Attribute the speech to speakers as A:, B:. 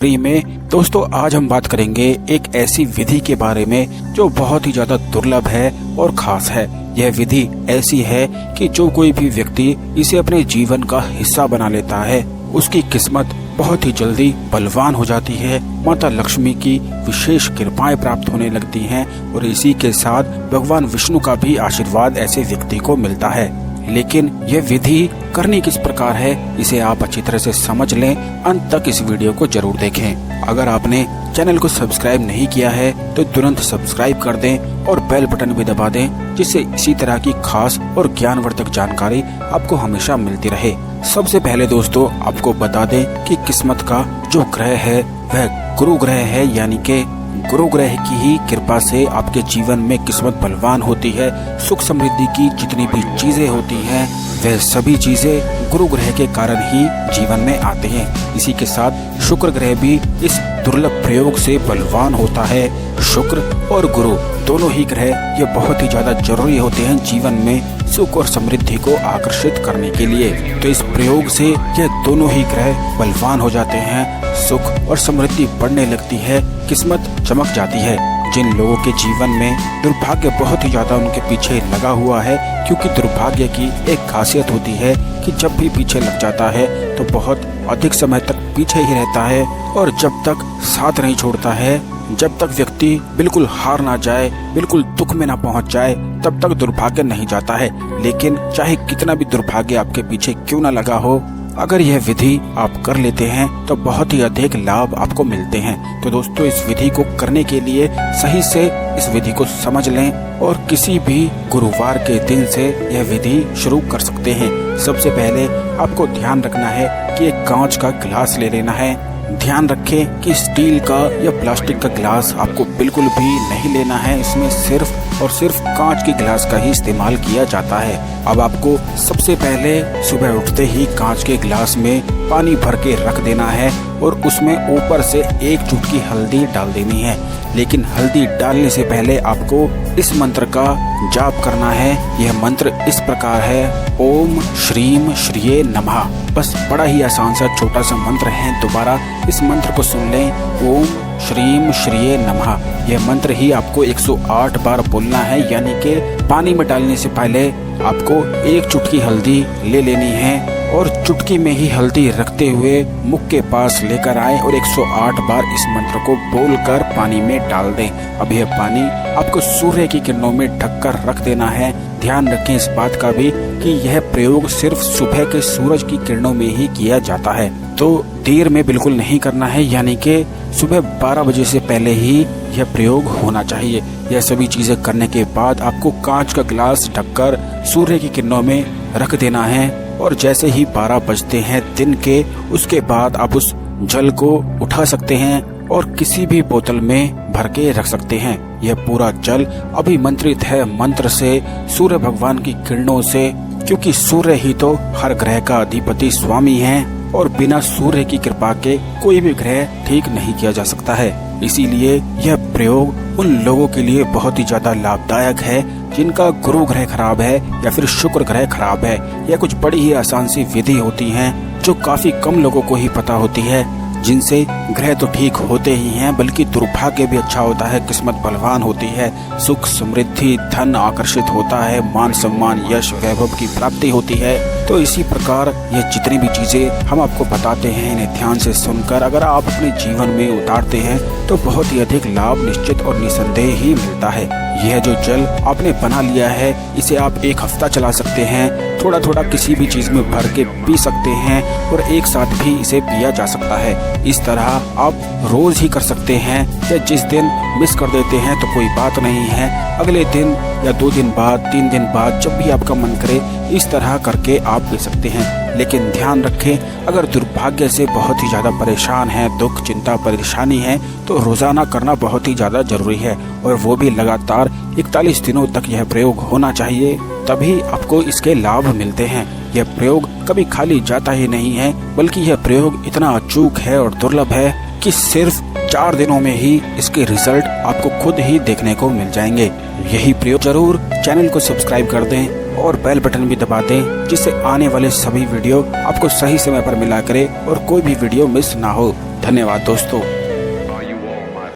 A: Free में दोस्तों आज हम बात करेंगे एक ऐसी विधि के बारे में जो बहुत ही ज्यादा दुर्लभ है और खास है। यह विधि ऐसी है कि जो कोई भी व्यक्ति इसे अपने जीवन का हिस्सा बना लेता है उसकी किस्मत बहुत ही जल्दी बलवान हो जाती है। माता लक्ष्मी की विशेष कृपाएं प्राप्त होने लगती हैं और इसी के साथ भगवान विष्णु का भी आशीर्वाद ऐसे व्यक्ति को मिलता है। लेकिन यह विधि करनी किस प्रकार है इसे आप अच्छी तरह से समझ लें। अंत तक इस वीडियो को जरूर देखें। अगर आपने चैनल को सब्सक्राइब नहीं किया है तो तुरंत सब्सक्राइब कर दें और बेल बटन भी दबा दें, जिससे इसी तरह की खास और ज्ञानवर्धक जानकारी आपको हमेशा मिलती रहे। सबसे पहले दोस्तों आपको बता दें कि किस्मत का जो ग्रह है वह गुरु ग्रह है, यानी कि गुरु ग्रह की ही कृपा से आपके जीवन में किस्मत बलवान होती है। सुख समृद्धि की जितनी भी चीजें होती हैं वह सभी चीजें गुरु ग्रह के कारण ही जीवन में आते हैं। इसी के साथ शुक्र ग्रह भी इस दुर्लभ प्रयोग से बलवान होता है। शुक्र और गुरु दोनों ही ग्रह ये बहुत ही ज्यादा जरूरी होते हैं जीवन में सुख और समृद्धि को आकर्षित करने के लिए। तो इस प्रयोग से यह दोनों ही ग्रह बलवान हो जाते हैं, सुख और समृद्धि बढ़ने लगती है, किस्मत चमक जाती है। जिन लोगों के जीवन में दुर्भाग्य बहुत ही ज्यादा उनके पीछे लगा हुआ है, क्योंकि दुर्भाग्य की एक खासियत होती है कि जब भी पीछे लग जाता है तो बहुत अधिक समय तक पीछे ही रहता है और जब तक साथ नहीं छोड़ता है, जब तक व्यक्ति बिल्कुल हार ना जाए, बिल्कुल दुख में ना पहुंच जाए, तब तक दुर्भाग्य नहीं जाता है। लेकिन चाहे कितना भी दुर्भाग्य आपके पीछे क्यों ना लगा हो, अगर यह विधि आप कर लेते हैं तो बहुत ही अधिक लाभ आपको मिलते हैं। तो दोस्तों इस विधि को करने के लिए सही से इस विधि को समझ लें और किसी भी गुरुवार के दिन से यह विधि शुरू कर सकते हैं। सबसे पहले आपको ध्यान रखना है कि एक कांच का गिलास ले लेना है। ध्यान रखें कि स्टील का या प्लास्टिक का गिलास आपको बिल्कुल भी नहीं लेना है। इसमें सिर्फ और सिर्फ कांच के गिलास का ही इस्तेमाल किया जाता है। अब आपको सबसे पहले सुबह उठते ही कांच के गिलास में पानी भर के रख देना है और उसमें ऊपर से एक चुटकी हल्दी डाल देनी है। लेकिन हल्दी डालने से पहले आपको इस मंत्र का जाप करना है। यह मंत्र इस प्रकार है, ओम श्रीम श्रीये नमः। बस बड़ा ही आसान सा छोटा सा मंत्र है। दोबारा इस मंत्र को सुन लें, ओम श्रीम श्रीये नमः। यह मंत्र ही आपको 108 बार बोलना है, यानी कि पानी में डालने से पहले आपको एक चुटकी हल्दी ले लेनी है और चुटकी में ही हल्दी रखते हुए मुख के पास लेकर आए और 108 बार इस मंत्र को बोलकर पानी में डाल दें। अब यह पानी आपको सूर्य की किरणों में ढककर रख देना है। ध्यान रखें इस बात का भी कि यह प्रयोग सिर्फ सुबह के सूरज की किरणों में ही किया जाता है, तो देर में बिल्कुल नहीं करना है, यानी कि सुबह 12 बजे से पहले ही यह प्रयोग होना चाहिए। यह सभी चीजें करने के बाद आपको कांच का गिलास ढककर सूर्य की किरणों में रख देना है और जैसे ही 12 बजते हैं दिन के, उसके बाद आप उस जल को उठा सकते हैं और किसी भी बोतल में भर के रख सकते हैं। यह पूरा जल अभिमंत्रित है मंत्र से, सूर्य भगवान की किरणों से, क्योंकि सूर्य ही तो हर ग्रह का अधिपति स्वामी है और बिना सूर्य की कृपा के कोई भी ग्रह ठीक नहीं किया जा सकता है। इसीलिए यह प्रयोग उन लोगों के लिए बहुत ही ज्यादा लाभदायक है जिनका गुरु ग्रह खराब है या फिर शुक्र ग्रह खराब है। यह कुछ बड़ी ही आसान सी विधि होती है जो काफी कम लोगों को ही पता होती है, जिनसे ग्रह तो ठीक होते ही हैं बल्कि दुर्भाग्य भी अच्छा होता है, किस्मत बलवान होती है, सुख समृद्धि धन आकर्षित होता है, मान सम्मान यश वैभव की प्राप्ति होती है। तो इसी प्रकार ये जितनी भी चीजें हम आपको बताते हैं, इन्हें ध्यान से सुनकर अगर आप अपने जीवन में उतारते हैं तो बहुत ही अधिक लाभ निश्चित और निसंदेह ही मिलता है। यह जो जल आपने बना लिया है इसे आप एक हफ्ता चला सकते हैं, थोड़ा थोड़ा किसी भी चीज में भर के पी सकते हैं और एक साथ भी इसे पिया जा सकता है। इस तरह आप रोज ही कर सकते हैं या जिस दिन मिस कर देते हैं तो कोई बात नहीं है, अगले दिन या 2 दिन बाद 3 दिन बाद जब भी आपका मन करे इस तरह करके आप पी सकते हैं। लेकिन ध्यान रखें अगर दुर्भाग्य से बहुत ही ज्यादा परेशान है, दुख चिंता परेशानी है, तो रोजाना करना बहुत ही ज्यादा जरूरी है और वो भी लगातार 41 दिनों तक यह प्रयोग होना चाहिए, तभी आपको इसके लाभ मिलते हैं। यह प्रयोग कभी खाली जाता ही नहीं है, बल्कि यह प्रयोग इतना अचूक है और दुर्लभ है कि सिर्फ 4 दिनों में ही इसके रिजल्ट आपको खुद ही देखने को मिल जाएंगे। यही प्रयोग जरूर चैनल को सब्सक्राइब कर दें और बेल बटन भी दबा दें, जिससे आने वाले सभी वीडियो आपको सही समय पर मिला करे और कोई भी वीडियो मिस ना हो। धन्यवाद दोस्तों।